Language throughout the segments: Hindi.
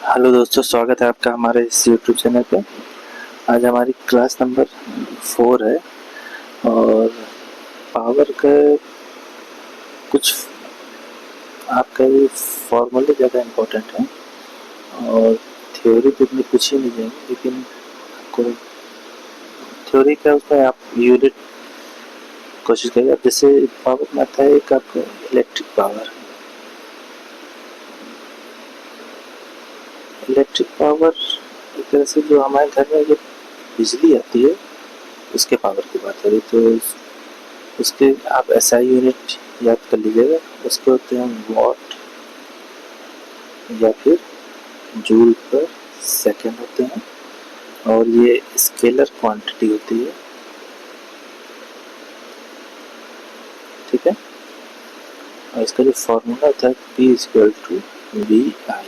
हेलो दोस्तों, स्वागत है आपका हमारे इस यूट्यूब चैनल पे। आज हमारी क्लास नंबर 4 है और पावर का कुछ आपका ये फॉर्मूले ज़्यादा इम्पोर्टेंट है और थ्योरी तो इतनी कुछ ही नहीं जाएंगे, लेकिन आपको थ्योरी का उसमें आप यूनिट कोशिश करिए। जैसे पावर में आता है एक आपका इलेक्ट्रिक पावर। इलेक्ट्रिक पावर एक तरह से जो हमारे घर में जो बिजली आती है उसके पावर की बात करें तो उसके आप एसआई यूनिट याद कर लीजिएगा। उसके होते हैं वॉट या फिर जूल पर सेकेंड होते हैं और ये स्केलर क्वांटिटी होती है, ठीक है। और इसका जो फॉर्मूला होता है P=VI,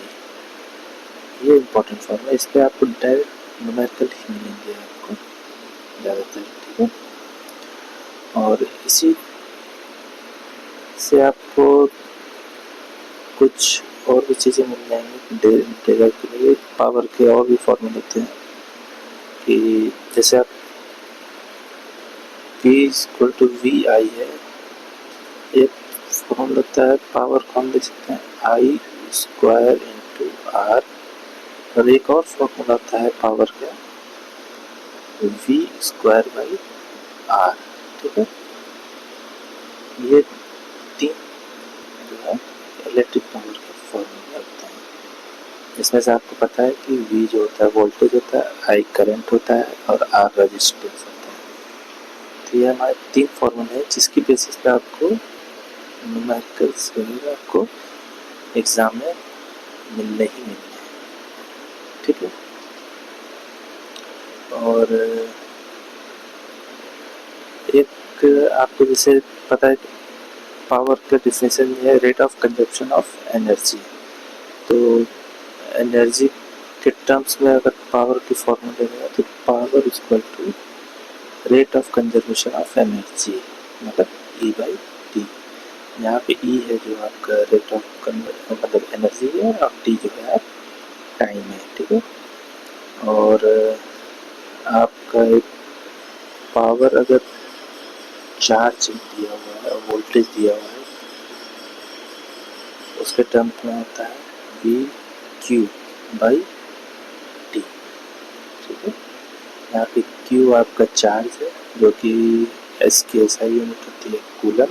ये इम्पोर्टेंट फॉर्मूला। इस पर आपको डायरेक्ट न्यूमेरिकल ही मिलेंगे आपको ज़्यादातर, ठीक है। और इसी से आपको कुछ और भी चीज़ें मिल जाएंगी डेटा के लिए। पावर के और भी फॉर्मूले होते हैं कि जैसे आप P=VI है, एक फॉर्मूला होता है पावर को हम लिख सकते हैं I² × R, और एक और फॉर्मूला होता है पावर का V²/R, ठीक है। ये तीन जो है इलेक्ट्रिक पावर के फॉर्मूला होते हैं। इसमें से आपको पता है कि V जो होता है वोल्टेज होता है, I करंट होता है और R रेजिस्टेंस होता है। तो ये हमारे तीन फॉर्मूले हैं जिसकी बेसिस पे आपको न्यूमेरिकल्स वगैरह आपको एग्जाम में मिलने ही मिलने हैं, ठीक है। और एक आपको जैसे पता है पावर का डिफिनेशन है rate of consumption of energy. तो एनर्जी के टर्म्स में अगर पावर की फॉर्मूला देगा तो power equal to rate of conservation of energy, मतलब E/T। यहाँ पे E है जो आपका रेट ऑफ मतलब एनर्जी है और T जो है टाइम है, ठीक है। और आपका एक पावर अगर चार्ज दिया हुआ है और वोल्टेज दिया हुआ है उसके टर्म में होता है VQ/T, ठीक है। यहाँ पे Q आपका चार्ज है जो कि S की SI यूनिट होती है कूलम।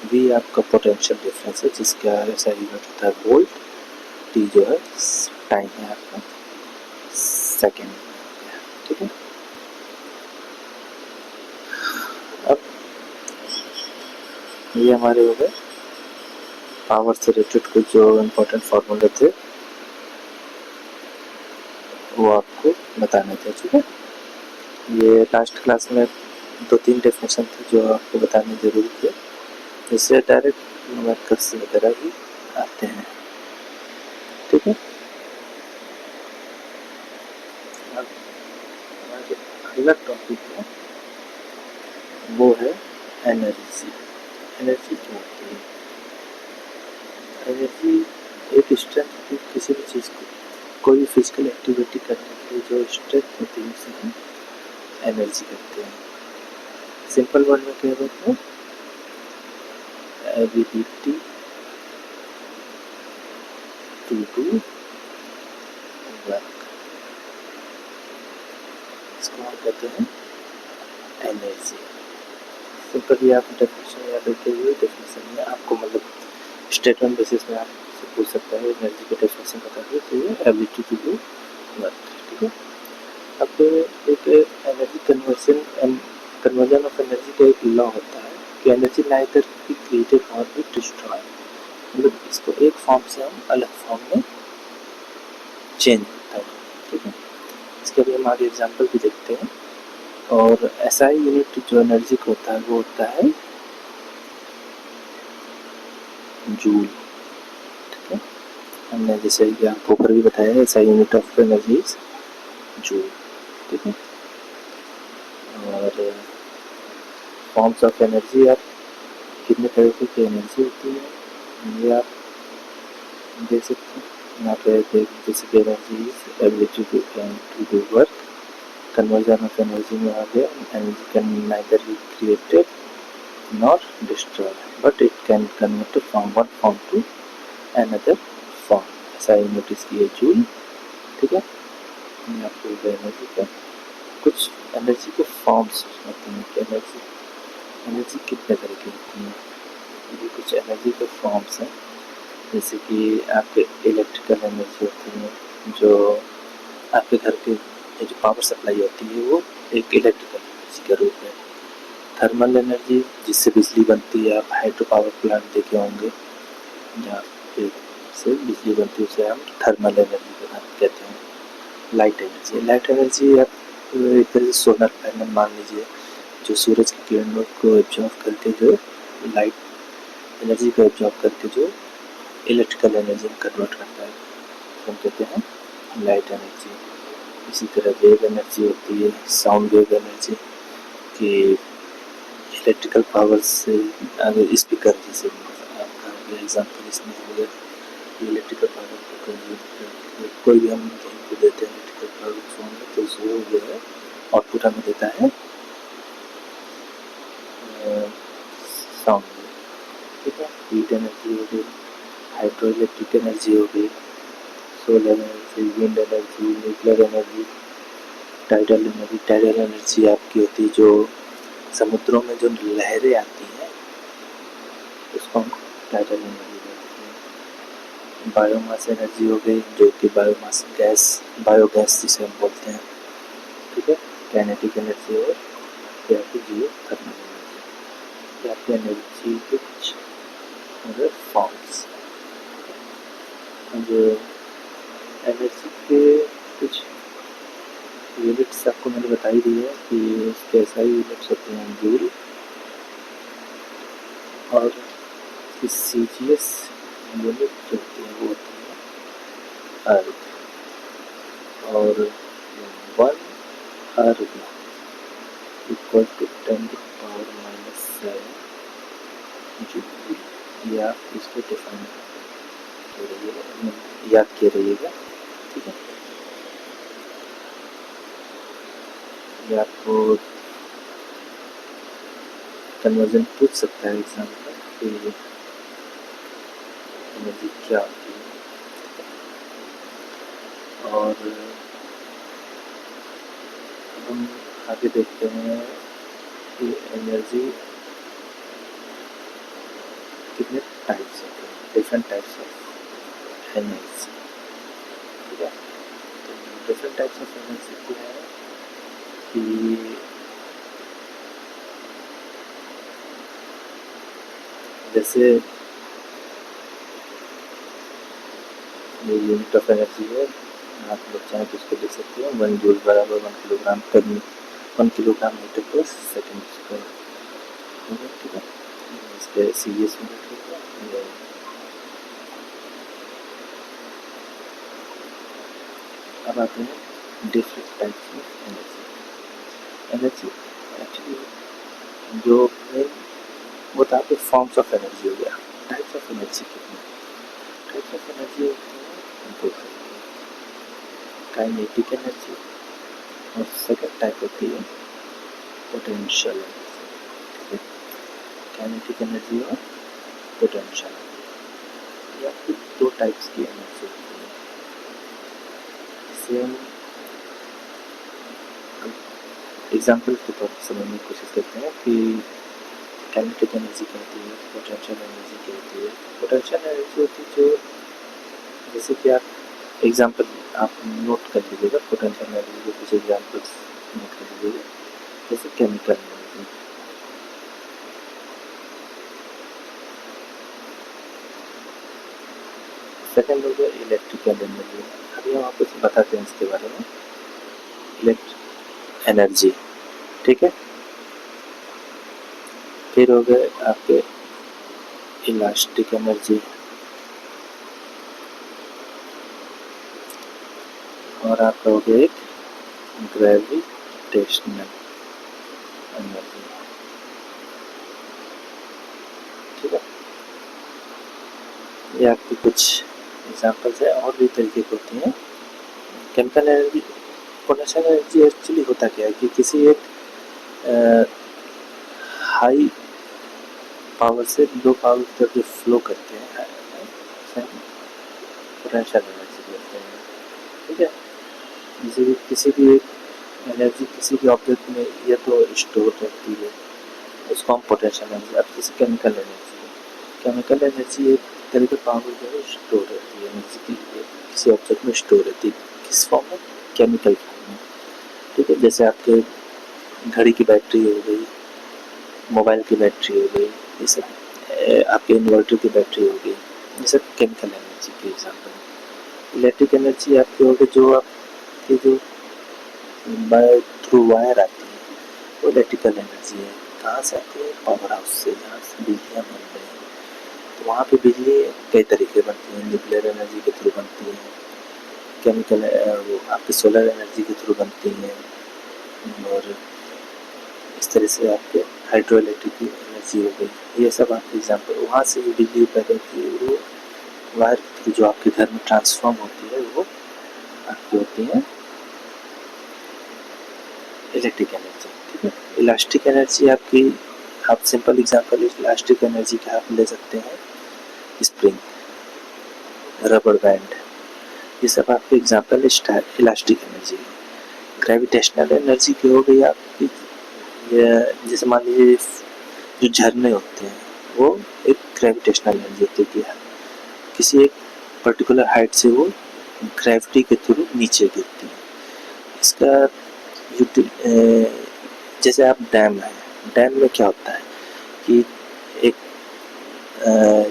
V आपका पोटेंशियल डिफरेंस है जिसका SI यूनिट होता है वोल्ट। T जो है टाइम है आपका सेकेंड, ठीक है। अब ये हमारे हो गए पावर से रिलेटेड कुछ जो इम्पोर्टेंट फार्मूले थे वो आपको बताने थे, ठीक है। ये लास्ट क्लास में 2-3 डेफिनेशन थे जो आपको बताने जरूरी थे, जिससे डायरेक्ट न्यूमेरिकल्स वगैरह भी आते हैं, ठीक है। अब हमारा जो अगला टॉपिक है वो है एनर्जी। एनर्जी क्या होती है? एनर्जी एक स्ट्रेंथ होती है किसी भी चीज़ को, कोई भी फिजिकल एक्टिविटी करने के लिए जो स्ट्रेंथ होती है उसे हम एनर्जी कहते हैं। सिंपल वर्ड में कह देते हैं एबिलिटी टू डू वर्क, इसको हम कहते हैं एनर्जी। सिंपली आप डेफिनेशन याद रखते हुए डेफिनेशन में आपको मतलब स्टेटमेंट बेसिस में आपसे पूछ सकता है एनर्जी के डेफिनेशन बता दो तो ये एबिलिटी टू डू वर्क, ठीक है। अब एक एनर्जी कन्वर्जन ऑफ एनर्जी का एक लॉ होता है कि एनर्जी नाइदर बी क्रिएटेड और बी डिस्ट्रॉयड, मतलब इसको एक फॉर्म से हम अलग फॉर्म में चेंज होता है, ठीक है। इसके भी हम आगे एग्जाम्पल भी देखते हैं। और SI यूनिट जो एनर्जी का होता है वो होता है जूल, ठीक है। हमने जैसे कि आपको ऊपर भी बताया SI unit of energy is joule, ठीक है। और फॉर्म्स ऑफ एनर्जी आप कितने तरीके की एनर्जी होती है ये आप देख सकते हैं। यहाँ पे basic energy is ability to do work, conversion of energy में आ गया, energy can neither be created nor destroyed but it can convert from one form to another form, ऐसा ही नोटिस किया जूल। ठीक है, आपको एनर्जी का कुछ एनर्जी के फॉर्म्स होते हैं कि एनर्जी कितने तरह की होती है। ये कुछ एनर्जी के फॉर्म्स हैं, जैसे कि आपके इलेक्ट्रिकल एनर्जी होती है, जो आपके घर के जो पावर सप्लाई होती है वो एक इलेक्ट्रिकल एनर्जी का रूप है। थर्मल एनर्जी, जिससे बिजली बनती है, आप हाइड्रो पावर प्लांट देखे होंगे जहाँ पे से बिजली बनती है, उसे हम थर्मल एनर्जी कहते हैं। लाइट एनर्जी आप एक तरह से सोलर पैनल मान लीजिए, जो सूरज की किरणों को एब्जॉर्ब करके जो लाइट एनर्जी को एब्जॉर्ब करके जो इलेक्ट्रिकल एनर्जी में कन्वर्ट करता है, हम कहते हैं लाइट एनर्जी। इसी तरह वेव एनर्जी होती है, साउंड वेव एनर्जी कि इलेक्ट्रिकल पावर से अगर स्पीकर जैसे आपका एग्जाम्पल इसमें हो गया, इलेक्ट्रिकल पावर को कंज्यूम कोई भी हम कहीं को देते हैं इलेक्ट्रिकल पावर फोन में, तो वो जो है आउटपुट हमें देता है साउंड वेव। ठीक है, हीट एनर्जी हो गई, हाइड्रो इलेक्ट्रिक एनर्जी हो गई, solar energy, wind energy, nuclear energy, tidal energy. Tidal energy आपकी होती है जो समुद्रों में जो लहरें आती हैं उसको हम टाइडल एनर्जी बोलते हैं। बायोमास एनर्जी हो गई, जो कि बायोमास गैस, बायोगैस जिसे हम बोलते हैं। ठीक है, काइनेटिक एनर्जी और या फिर जियो थर्मल एनर्जी, या फिर एनर्जी के कुछ अदर फॉर्म्स। जो एनर्जी के कुछ यूनिट्स आपको मैंने बता ही दी है कि उसके ऐसा ही यूनिट्स होते हैं जूल, और CGS यूनिट जो होती है वो होती है अर्थ, और 1 अर्थ इक्वल टू 10⁻⁷ जूल। ये आप इसको डिफाइन करिएगा, याद किए रहिएगा। ठीक है, ये आपको कन्वर्जन पूछ सकता है एग्जाम में कि एनर्जी क्या होती है। और हम आगे देखते हैं कि एनर्जी कितने टाइप्स होते हैं, डिफरेंट टाइप्स ऑफ एनर्जी। ठीक है, तो डिफरेंट टाइप्स ऑफ एनर्जी क्या है कि जैसे ये यूनिट ऑफ एनर्जी है, आप लोग चाहें तो उसको देख सकते हैं, 1 जूल बराबर 1 किलोग्राम पर 1 किलोग्राम मीटर पर सेकेंड स्क्वायर। ठीक है, इस पर CGS यूनिट होगा। अब आते हैं different types of energy. Actually जो वो था आपके फॉर्म्स ऑफ एनर्जी हो गया। टाइप्स ऑफ एनर्जी कितने टाइप्स ऑफ एनर्जी होती है, दो काइनेटिक एनर्जी, और सेकंड टाइप होती है पोटेंशियल एनर्जी। ठीक है, काइनेटिक एनर्जी और पोटेंशियल एनर्जी, या फिर दो टाइप्स की एनर्जी होती है। इसे हम एग्जाम्पल के तौर पर समझने की कोशिश करते हैं कि काइनेटिक एनर्जी क्या होती है, पोटेंशियल एनर्जी क्या होती है। पोटेंशियल एनर्जी होती है जो, जैसे कि आप एग्जाम्पल आप नोट कर लीजिएगा, पोटेंशियल एनर्जी के कुछ एग्जाम्पल्स नोट कर लीजिएगा, जैसे केमिकल एनर्जी। सेकेंड हो गया इलेक्ट्रिकल एनर्जी। अभी हम आपको बताते हैं इसके बारे में, इलेक्ट्रिक एनर्जी। ठीक है, फिर हो गए आपके इलास्टिक एनर्जी, और आपका हो गया एक ग्रेविटेशनल एनर्जी। ठीक है, ये आपके कुछ एग्जाम्पल्स है, और भी तरीके की होती हैं। Chemical energy, potential energy actually होता क्या है कि किसी एक हाई पावर से लो पावर तक जो फ्लो करते हैं पोटेंशियल एनर्जी बोलते हैं। ठीक है, जैसे कि किसी भी एनर्जी किसी भी ऑब्जेक्ट में या तो स्टोर रहती है, उसको हम पोटेंशियल एनर्जी। अब जैसे केमिकल एनर्जी एक तरह की पावर जो है स्टोर रहती है, एनर्जी की किसी ऑब्जेक्ट में स्टोर रहती है, किस फॉर्म में? केमिकल फॉर्म में। ठीक है, जैसे आपके घड़ी की बैटरी हो गई, मोबाइल की बैटरी हो गई, ये सब आपके इन्वर्टर की बैटरी हो गई, ये सब केमिकल एनर्जी के एग्जाम्पल। इलेक्ट्रिक एनर्जी आपकी हो गई जो आपकी जो बाय थ्रू वायर आती है, वो इलेक्ट्रिकल एनर्जी है। कहाँ से आती है? पावर हाउस से, जहाँ से बिजलियाँ बन रही हैं। तो वहाँ पे बिजली कई तरीके बनती है, न्यूक्लियर एनर्जी के थ्रू बनती है, केमिकल वो आपके सोलर एनर्जी के थ्रू बनती है, और इस तरह से आपके हाइड्रो इलेक्ट्रिक एनर्जी हो गई। ये सब आपके एग्जाम्पल। वहाँ से जो बिजली पैदा होती है वो वायर थ्रू जो आपके घर में ट्रांसफॉर्म होती है, वो आपकी होती है इलेक्ट्रिक एनर्जी। ठीक है, इलास्टिक एनर्जी आपकी, आप सिंपल एग्जांपल इलास्टिक एनर्जी का आप ले सकते हैं स्प्रिंग, रबर बैंड, ये सब आपके एग्जांपल इलास्टिक एनर्जी है। ग्रेविटेशनल एनर्जी की हो गई आपकी, जैसे मान लीजिए जो झरने होते हैं वो एक ग्रेविटेशनल एनर्जी होती है कि किसी एक पर्टिकुलर हाइट से वो ग्रेविटी के थ्रू नीचे गिरती है। इसका जैसे आप डैम है, डैम में क्या होता है कि एक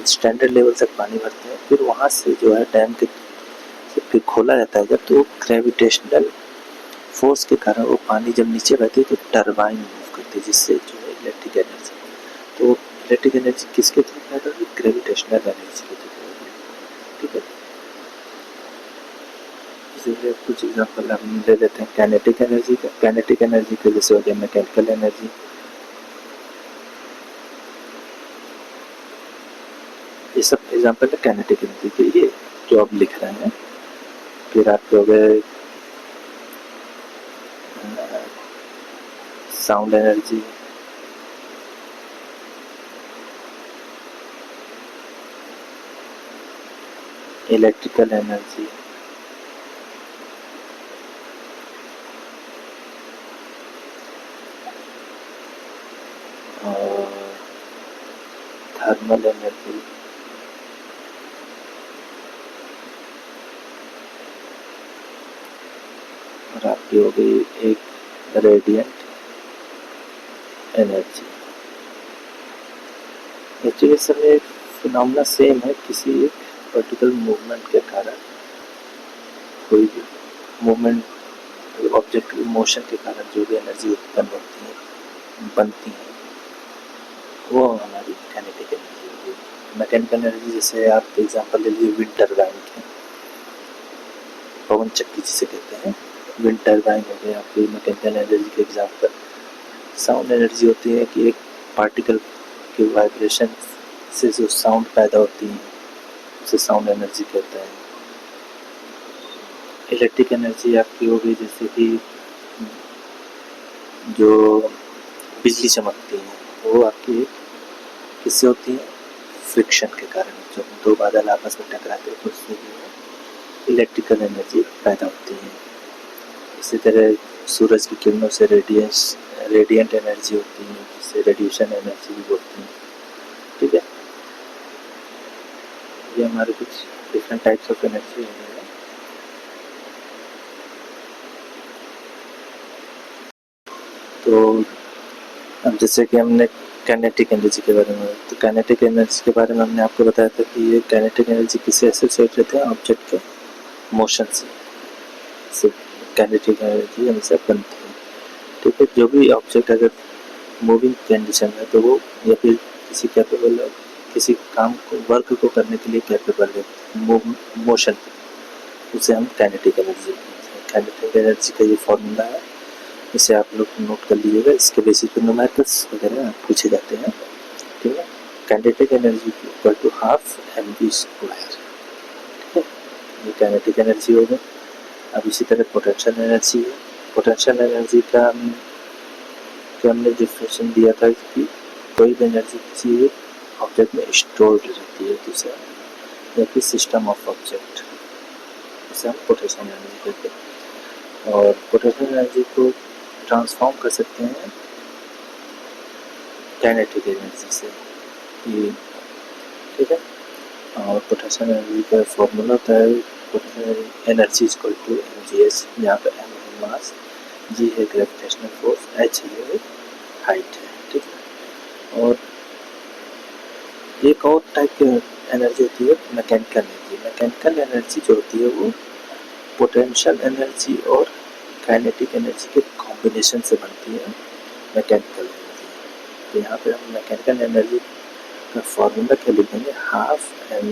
स्टैंडर्ड लेवल तक पानी भरते हैं, फिर वहाँ से जो है डैम के फिर खोला जाता है जब, तो ग्रेविटेशनल फोर्स के कारण वो पानी जब नीचे बहती है तो टरबाइन मूव करती है, जिससे जो है इलेक्ट्रिक एनर्जी। तो इलेक्ट्रिक एनर्जी किसके थ्रू पैदा होगी? ग्रेविटेशनल एनर्जी के थ्रू होगी। ठीक है, इसीलिए कुछ एग्जाम्पल हम ले लेते हैं काइनेटिक एनर्जी का। काइनेटिक एनर्जी के जैसे हो गया मैकेनिकल एनर्जी, ये सब एग्जाम्पल है काइनेटिक एनर्जी के, ये जो आप लिख रहे हैं। फिर आपके हो गए साउंड एनर्जी, इलेक्ट्रिकल एनर्जी, और थर्मल एनर्जी, और आपकी हो गई एक रेडिएंट एनर्जी। एक्चुअली सब एक फिनोमेना सेम है, किसी एक पर्टिकुलर मूवमेंट के कारण, कोई भी मूवमेंट ऑब्जेक्ट की मोशन के कारण जो भी एनर्जी उत्पन्न होती है, बनती है, वो हमारी काइनेटिक एनर्जी होगी। मैकेनिकल एनर्जी जैसे आप एग्जांपल ले लीजिए विंड टरबाइन की, पवन चक्की जिसे कहते हैं, विंड टरबाइन हो गया आपकी मैकेनिकल एनर्जी के एग्जांपल। साउंड एनर्जी होती है कि एक पार्टिकल के वाइब्रेशन से जो साउंड पैदा होती है उसे साउंड एनर्जी कहते हैं। इलेक्ट्रिक एनर्जी आपकी हो गई जैसे कि जो बिजली चमकती है, वो आपकी किससे होती है? फ्रिक्शन के कारण, जब दो बादल आपस में टकराते हैं तो उससे जो है इलेक्ट्रिकल एनर्जी पैदा होती है। इसी तरह सूरज की किरणों से रेडिएंट एनर्जी होती है, जिससे रेडिएशन एनर्जी भी बोलते हैं। ठीक है, ये हमारे कुछ डिफरेंट टाइप्स ऑफ एनर्जी है। तो अब जैसे कि हमने काइनेटिक एनर्जी के बारे में, तो काइनेटिक एनर्जी के बारे में हमने आपको बताया था कि ये काइनेटिक एनर्जी किससे एसोसिएट रहते हैं? ऑब्जेक्ट के मोशन से काइनेटिक एनर्जी हमेशा बनती है। ठीक है, जो भी ऑब्जेक्ट अगर मूविंग कंडीशन में, तो वो या फिर किसी काम को, वर्क को करने के लिए कैपेबल है मोशन, उसे हम काइनेटिक एनर्जी। काइनेटिक एनर्जी का ये फॉर्मूला है, इसे आप लोग नोट कर लीजिएगा, इसके बेसिस पे न्यूमेरिकल्स वगैरह पूछे जाते हैं। ठीक है, kinetic energy equal to half mv square. ठीक है, ये काइनेटिक एनर्जी हो गई। अब इसी तरह पोटेंशियल एनर्जी है। पोटेंशियल एनर्जी का हमने डिफिनेशन दिया था कि कोई भी एनर्जी किसी ऑब्जेक्ट में स्टोर्ड रहती है दूसरा या फिर सिस्टम ऑफ ऑब्जेक्ट, इसे हम पोटेंशियल एनर्जी कहते हैं। और पोटेंशियल एनर्जी को ट्रांसफॉर्म कर सकते हैं काइनेटिक एनर्जी से, ठीक है। और पोटेंशियल एनर्जी का फॉर्मूला होता है potential energy equal to mgs, जहाँ पे m है मास, g है ग्रेविटेशनल फोर्स, h है हाइट है, ठीक है। और एक और टाइप की एनर्जी होती है मैकेनिकल एनर्जी। मैकेनिकल एनर्जी जो होती है वो पोटेंशियल एनर्जी और काइनेटिक एनर्जी के कॉम्बिनेशन से बनती है मैकेनिकल एनर्जी। तो यहाँ पे हम मैकेनिकल एनर्जी का फॉर्मूला क्या लिखेंगे, half M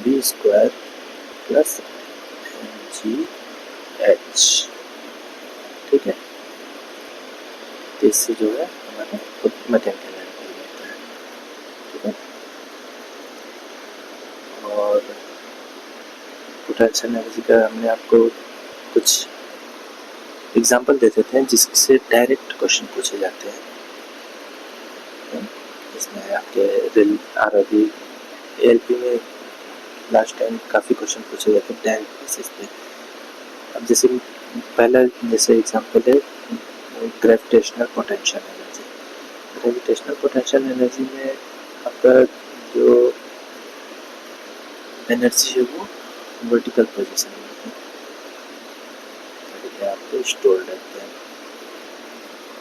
B square plus M G H, ठीक है। तो इससे जो है हमारा मैकेनिकल एनर्जी होता है, ठीक है। और पोटेंशियल एनर्जी का हमने आपको कुछ एग्जांपल दे देते हैं जिससे डायरेक्ट क्वेश्चन पूछे जाते हैं। इसमें आपके RRB ALP में लास्ट टाइम काफ़ी क्वेश्चन पूछे गए थे डायरेक्ट बेसिस पे। अब जैसे पहला जैसे एग्जांपल है gravitational potential energy. Gravitational potential energy में आपका जो एनर्जी है वो वर्टिकल पोजीशन में आपके स्टोर रहते हैं।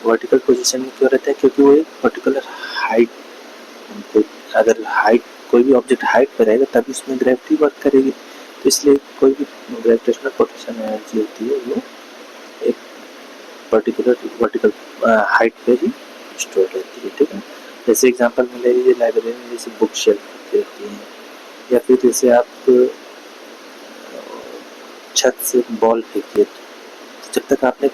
वर्टिकल पोजीशन में क्यों रहता है, क्योंकि वो एक पर्टिकुलर हाइट, अगर हाइट कोई भी ऑब्जेक्ट हाइट पर रहेगा तभी उसमें ग्रेविटी वर्क करेगी। तो इसलिए कोई भी ग्रेविटेशनल पोटेंशियल एनर्जी होती है वो एक पर्टिकुलर वर्टिकल हाइट पे ही स्टोर रहती है, ठीक है। जैसे एग्जांपल में ले लीजिए लाइब्रेरी में जैसे बुक शेल्फ रहती हैं, या फिर जैसे आप छत से बॉल फेंकिए, जब तक आपने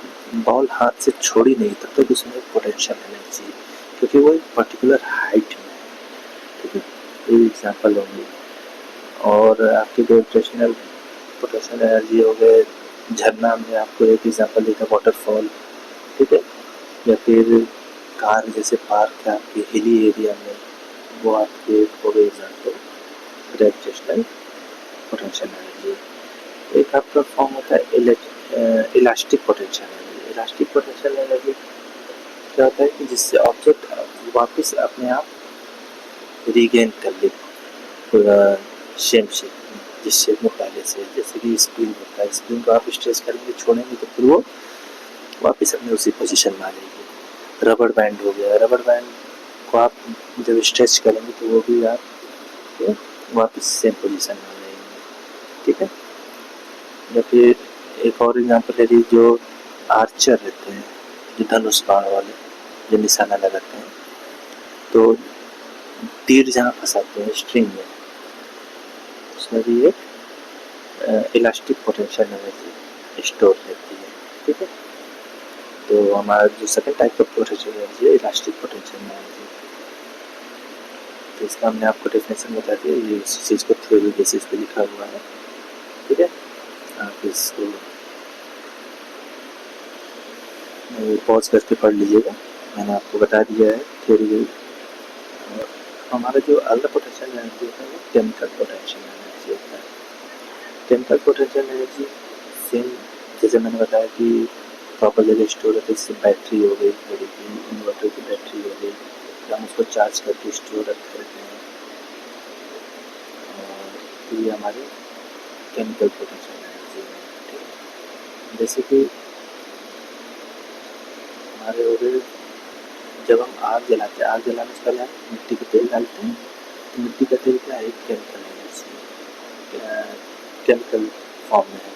बॉल हाथ से छोड़ी नहीं तब तक उसमें पोटेंशियल एनर्जी, क्योंकि वो एक पर्टिकुलर हाइट में है, ठीक है। ये एग्जांपल होंगे। और आपके ग्रेविटेशनल पोटेंशियल एनर्जी हो गए, झरना में आपको एक एग्जांपल देता है वाटरफॉल, ठीक है। या फिर कार जैसे पार्क है आपके हिली एरिया में, वो आपके हो गए एग्जाम्पल ग्रेविटेशनल पोटेंशियल एनर्जी। एक आपका फॉर्म होता है elastic potential energy. Elastic potential energy क्या होता है कि जिससे ऑब्जेक्ट वापस अपने आप रीगेन कर ले पूरा सेम शेप में, जिस शेप में पहले से, जैसे कि स्प्रिंग होता है, स्प्रिंग को आप स्ट्रेच करेंगे छोड़ेंगे तो फिर वो वापस अपने उसी पोजीशन में आ जाएगी। रबड़ बैंड हो गया, रबड़ बैंड को आप जब स्ट्रेच करेंगे तो वो भी आप वापस सेम पोजीशन में आ जाएंगे, ठीक है। या फिर एक और एग्जांपल है जो आर्चर रहते हैं, जो धनुष बाण वाले जो निशाना लगाते हैं, तो तीर जहाँ फंसाते हैं स्ट्रिंग में, उसमें भी एक इलास्टिक पोटेंशियल एनर्जी स्टोर रहती है, ठीक है। तो हमारा जो सेकंड टाइप का पोटेंशियल एनर्जी है इलास्टिक पोटेंशियल एनर्जी। तो इसका हमने आपको डेफिनेशन बता दिया, ये इस चीज़ को थ्योरी बेसिस पे लिखा हुआ है, ठीक है। आप इसको पॉज करके पढ़ लीजिएगा, मैंने आपको बता दिया है थ्योरी। हमारा जो अगला पोटेंशियल एनर्जी होता है वो केमिकल पोटेंशियल एनर्जी होता है। केमिकल पोटेंशियल एनर्जी सेम जैसे मैंने बताया कि प्रॉपर जगह स्टोर होता है, जैसे बैटरी हो गई, इन्वर्टर की बैटरी हो गई, हम उसको चार्ज करके स्टोर रखते हैं। और ये हमारे केमिकल पोटेंशियल एनर्जी है, ठीक है। जैसे कि हमारे हो गए, जब हम आग जलाते हैं, आग जलाने से पहले हम मिट्टी का तेल डालते हैं, तो मिट्टी का तेल क्या है, केमिकल एनर्जी केमिकल फॉर्म में है।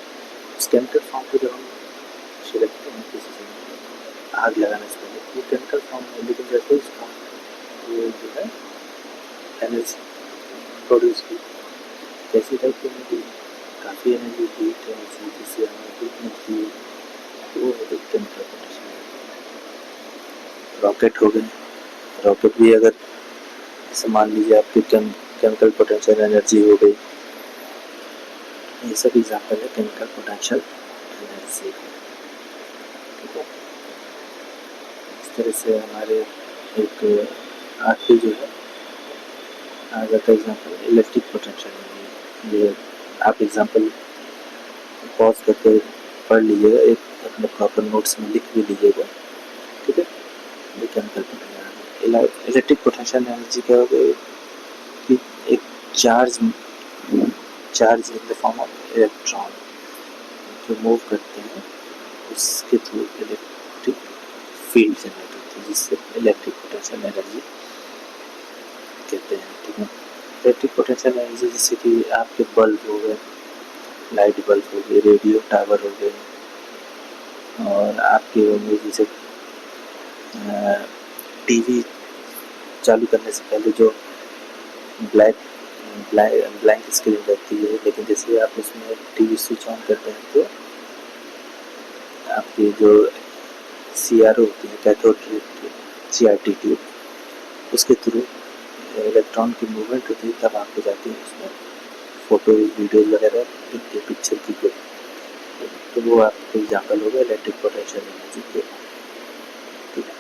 उस केमिकल फॉर्म को जब हम छिड़कते हैं किसी से आग लगाने से पहले, वो केमिकल फॉर्म में, लेकिन जैसे उसका ये जो है एनर्जी प्रोड्यूस की कैसी टाइप की एनर्जी, काफ़ी एनर्जी, हीट एनर्जी, जिससे हमें हीट मिलती है, तो वो है केमिकल पोटेंशियल। रॉकेट हो गए, रॉकेट भी अगर जैसे मान लीजिए आपकी केमिकल पोटेंशियल एनर्जी हो गई, ये सब एग्जाम्पल है केमिकल पोटेंशियल एनर्जी। ठीक है, इस तरह से हमारे एक आखिरी जो है आ जाता है एग्जाम्पल इलेक्ट्रिक पोटेंशियल एनर्जी। ये आप एग्जाम्पल पॉज करके पढ़ लीजिएगा, एक अपने प्रॉपर नोट्स में लिख भी लीजिएगा। ठीक है, ये chemical potential energy. Electric potential energy क्या होगा कि एक charge in the form of electron जो मूव करते हैं उसके थ्रू इलेक्ट्रिक फील्ड जनरेट होती है, जिससे इलेक्ट्रिक पोटेंशियल एनर्जी कहते हैं। ठीक है, इलेक्ट्रिक पोटेंशियल एनर्जी जैसे कि आपके बल्ब हो गए, लाइट बल्ब हो गए, रेडियो टावर हो गए, और आपके होंगे जैसे टीवी चालू करने से पहले जो ब्लैंक स्क्रीन रहती है, लेकिन जैसे आप उसमें टीवी स्विच ऑन करते हैं तो आपकी जो CRO होती है, कैथोड CRT ट्यूब, उसके थ्रू इलेक्ट्रॉन की मूवमेंट होती है, तब आपको जाती है उसमें फोटो वीडियो वगैरह दिखती है पिक्चर की कोई, तो वो आपको एग्जाम्पल होगा इलेक्ट्रिक पोटेंशियल एनर्जी के। ठीक है,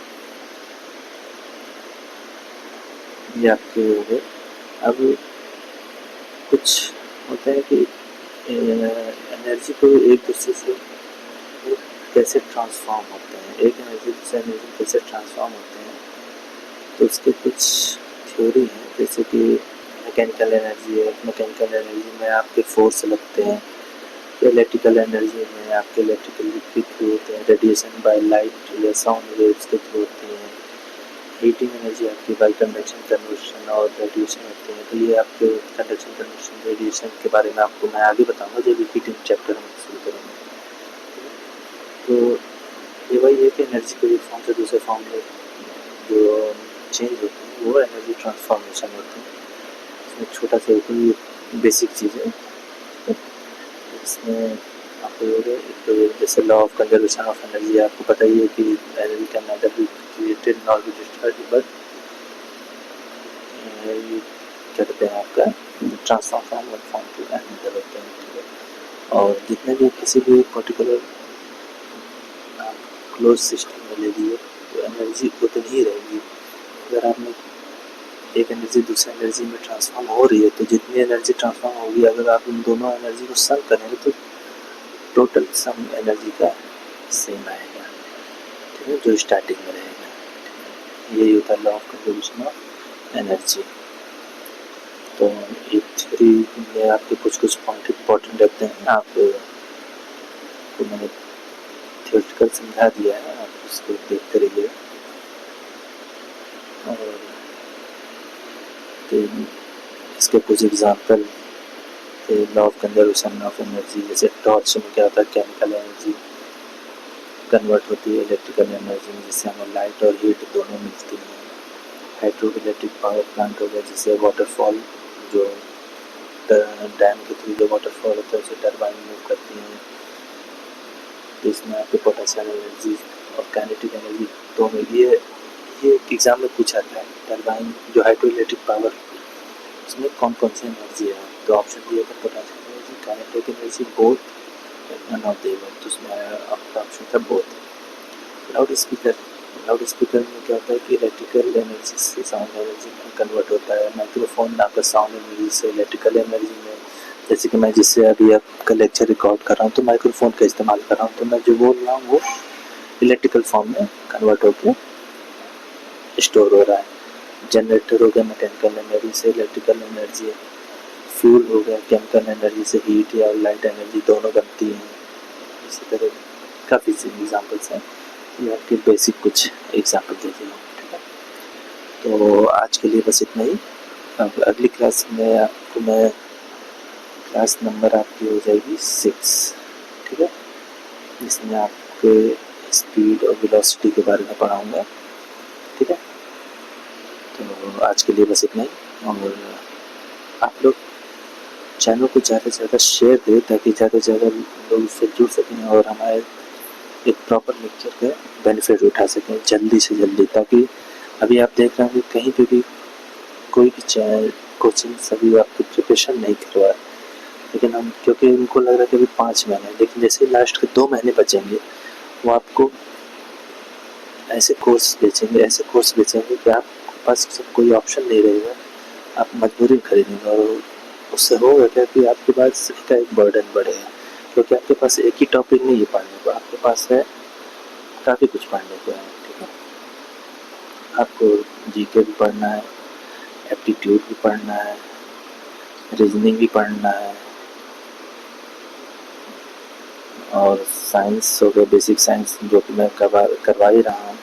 ये आपके हो गए। अब कुछ होता है कि एनर्जी को एक दूसरे से कैसे ट्रांसफॉर्म होते हैं, एक एनर्जी दूसरे एनर्जी कैसे ट्रांसफॉर्म होते हैं, तो उसके कुछ थ्योरी हैं। जैसे कि मैकेनिकल एनर्जी है, मैकेनिकल एनर्जी में आपके फोर्स लगते हैं, इलेक्ट्रिकल एनर्जी में आपके इलेक्ट्रिकल के थ्रू होते हैं, रेडिएशन बाय लाइट या साउंड वेव्स के थ्रू होती हैं, हीटिंग एनर्जी आपकी बाय कंडक्शन कन्वर्शन और रेडिएशन होती है। तो ये आपके कंडक्शन कन्वर्शन रेडिएशन के बारे में आपको मैं आगे बताऊंगा जब हीटिंग चैप्टर हम शुरू करेंगे। तो ये वही है कि एनर्जी को एक फॉर्म से दूसरे फॉर्म में जो चेंज होती है वो एनर्जी ट्रांसफॉर्मेशन होती है। इसमें छोटा सा कोई बेसिक चीज़ है, इसमें आपको तो जैसे law of conservation of energy आपको पता ही है कि energy can not be created not be destroyed, but ये क्या कहते हैं आपका transform from one form to another होते हैं। ठीक है, और जितने भी किसी भी पर्टिकुलर क्लोज सिस्टम में ले लिए तो एनर्जी उतनी ही रहेगी। अगर आपने एक एनर्जी दूसरे एनर्जी में ट्रांसफॉर्म हो रही है तो जितनी एनर्जी ट्रांसफॉर्म होगी, अगर आप इन दोनों एनर्जी को सम करेंगे तो टोटल सम एनर्जी का सेम आएगा। ठीक है, जो स्टार्टिंग में रहेगा। यही होता है law of conservation of energy. तो ये थ्योरी में आपके कुछ पॉइंट इंपॉर्टेंट रहते हैं, आपको मैंने थ्योरेटिकल समझा दिया है, आप उसको देखते रहिए। और इसके कुछ example law of conservation of energy, जैसे टॉर्च में क्या होता है, केमिकल एनर्जी कन्वर्ट होती है इलेक्ट्रिकल एनर्जी में, जिससे हमें लाइट और हीट दोनों मिलती हैं। हाइड्रो इलेक्ट्रिक पावर प्लांट हो गया, जिससे वाटरफॉल जो डैम के थ्रू जो वाटरफॉल होता है उसे टरबाइन मूव करती हैं। तो इसमें आपके पोटेंशियल एनर्जी और काइनेटिक एनर्जी दोनों ये एग्जाम में पूछा था। टरबाइन जो हाइड्रो इलेक्ट्रिक पावर, उसमें कौन कौन सी एनर्जी है, तो ऑप्शन दिया था potential energy, kinetic energy, both, none of the above. तो उसमें आपका ऑप्शन था बोथ। लाउड स्पीकर में क्या होता है कि इलेक्ट्रिकल एनर्जी से साउंड एनर्जी में कन्वर्ट होता है। माइक्रोफोन आपका साउंड एनर्जी से इलेक्ट्रिकल एनर्जी में, जैसे कि मैं जिससे अभी आपका लेक्चर रिकॉर्ड कर रहा हूँ तो माइक्रोफोन का इस्तेमाल कर रहा हूँ, तो मैं जो बोल रहा हूँ वो इलेक्ट्रिकल फॉर्म में कन्वर्ट होकर स्टोर हो रहा है। जनरेटर हो गया मैकेनिकल एनर्जी से इलेक्ट्रिकल एनर्जी, फ्यूल हो गया केमिकल एनर्जी से हीट या लाइट एनर्जी दोनों बनती हैं। इसी तरह काफ़ी से एग्जाम्पल्स हैं, ये आपके बेसिक कुछ एग्जाम्पल दे दिए। ठीक है, तो आज के लिए बस इतना ही। अब अगली क्लास में आपको मैं क्लास नंबर आपकी हो जाएगी 6। ठीक है, जिसमें आपके स्पीड और वेलोसिटी के बारे में पढ़ाऊँगा। ठीक है, तो आज के लिए बस इतना ही। और आप लोग चैनल को ज़्यादा से ज़्यादा शेयर दें ताकि ज़्यादा से ज़्यादा लोग इससे जुड़ सकें और हमारे एक प्रॉपर लेक्चर का बेनिफिट उठा सकें जल्दी से जल्दी। ताकि अभी आप देख रहे हैं कि कहीं पे भी कोई भी कोचिंग सभी आपकी प्रिपरेशन नहीं करवा, लेकिन हम क्योंकि उनको लग रहा है कि अभी 5 महीने, लेकिन जैसे ही लास्ट के 2 महीने बचेंगे वो आपको ऐसे कोर्स बेचेंगे कि आपके पास सब कोई ऑप्शन नहीं रहेगा, आप मजबूरी में खरीदेंगे। और उससे होगा क्या कि आपके पास इसका एक बर्डन बढ़ेगा, क्योंकि आपके पास एक ही टॉपिक नहीं है पढ़ने को, आपके पास है काफ़ी कुछ पढ़ने को है। ठीक है, आपको जीके भी पढ़ना है, एप्टीट्यूड भी पढ़ना है, रीजनिंग भी पढ़ना है, और साइंस हो गया, बेसिक साइंस जो कि मैं करवा ही रहा हूँ,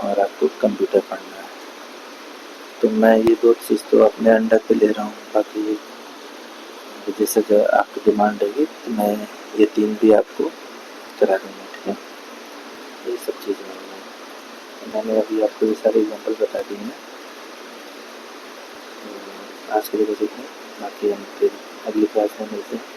और आपको कंप्यूटर पढ़ना है। तो मैं ये 2 चीज़ तो अपने अंडर पे ले रहा हूँ, बाकी जैसे जो आपकी डिमांड रहेगी तो मैं ये 3 भी आपको करा दूँगा। ठीक है, ये सब चीज़ें हैं। मैंने अभी आपको ये सारे एग्जांपल बता दिए हैं। तो आज के लिए बस इतना, बाकी हम फिर अगली क्लास में मिलते हैं।